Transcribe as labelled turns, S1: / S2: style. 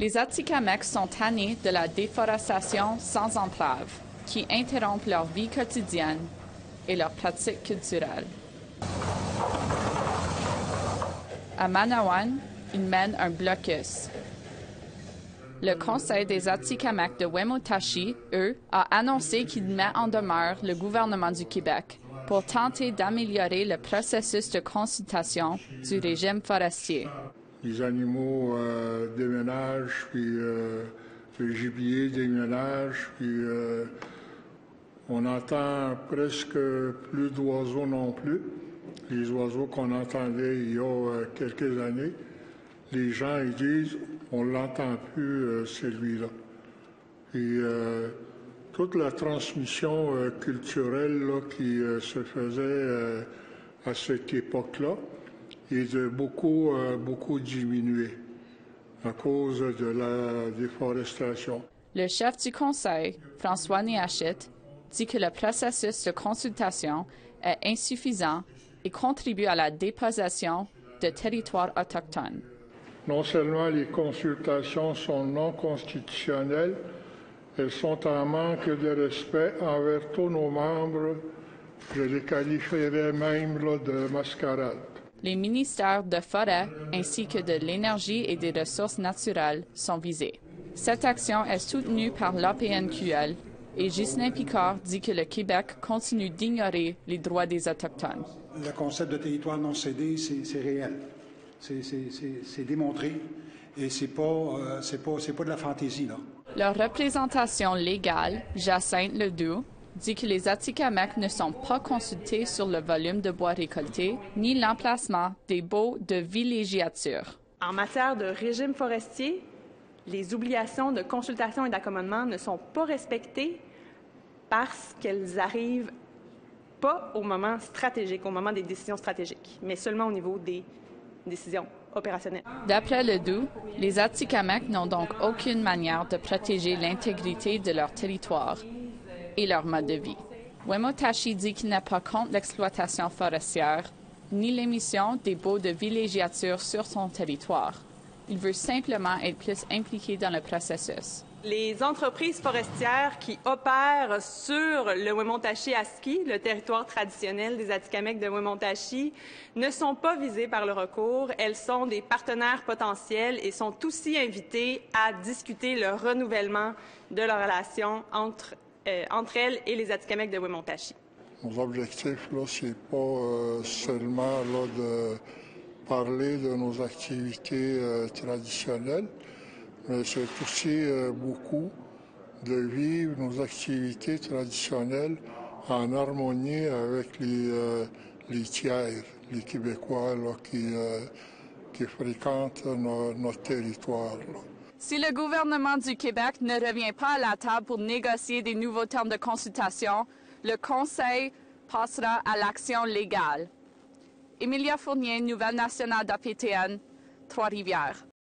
S1: Les Atikamekw sont tannés de la déforestation sans entrave, qui interrompt leur vie quotidienne et leurs pratiques culturelles. À Manawan, ils mènent un blocus. Le Conseil des Atikamekw de Wemotaci, eux, a annoncé qu'il met en demeure le gouvernement du Québec pour tenter d'améliorer le processus de consultation du régime forestier.
S2: Les animaux déménagent, puis le gibier déménage, puis on n'entend presque plus d'oiseaux non plus. Les oiseaux qu'on entendait il y a quelques années, les gens ils disent on ne l'entend plus celui-là. Et toute la transmission culturelle là, qui se faisait à cette époque-là est de beaucoup diminué à cause de la déforestation.
S1: Le chef du Conseil, François Néachit, dit que le processus de consultation est insuffisant et contribue à la dépossession de territoires autochtones.
S2: Non seulement les consultations sont non constitutionnelles, elles sont en manque de respect envers tous nos membres. Je les qualifierais même là, de mascarade.
S1: Les ministères de Forêt ainsi que de l'Énergie et des Ressources naturelles sont visés. Cette action est soutenue par l'APNQL et Ghislain Picard dit que le Québec continue d'ignorer les droits des Autochtones.
S3: Le concept de territoire non cédé, c'est réel. C'est démontré et c'est pas de la fantaisie, là.
S1: Leur représentation légale, Jacinthe Ledoux, dit que les Atikamekw ne sont pas consultés sur le volume de bois récolté ni l'emplacement des baux de villégiature.
S4: En matière de régime forestier, les obligations de consultation et d'accommodement ne sont pas respectées parce qu'elles arrivent pas au moment stratégique, au moment des décisions stratégiques, mais seulement au niveau des décisions opérationnelles.
S1: D'après Ledoux, les Atikamekw n'ont donc aucune manière de protéger l'intégrité de leur territoire et leur mode de vie. Wemotaci dit qu'il n'est pas contre l'exploitation forestière ni l'émission des baux de villégiature sur son territoire. Il veut simplement être plus impliqué dans le processus.
S4: Les entreprises forestières qui opèrent sur le Wemotaci-Aski, le territoire traditionnel des Atikamekw de Wemotaci, ne sont pas visées par le recours. Elles sont des partenaires potentiels et sont aussi invitées à discuter le renouvellement de leurs relations entre elles et les Atikamekw de Wemotaci.
S2: Nos objectifs, là, c'est pas seulement là, de parler de nos activités traditionnelles, mais c'est aussi beaucoup de vivre nos activités traditionnelles en harmonie avec les tiers, les Québécois là, qui fréquentent notre territoire. Là.
S1: Si le gouvernement du Québec ne revient pas à la table pour négocier des nouveaux termes de consultation, le Conseil passera à l'action légale. Emilia Fournier, Nouvelle nationale d'APTN, Trois-Rivières.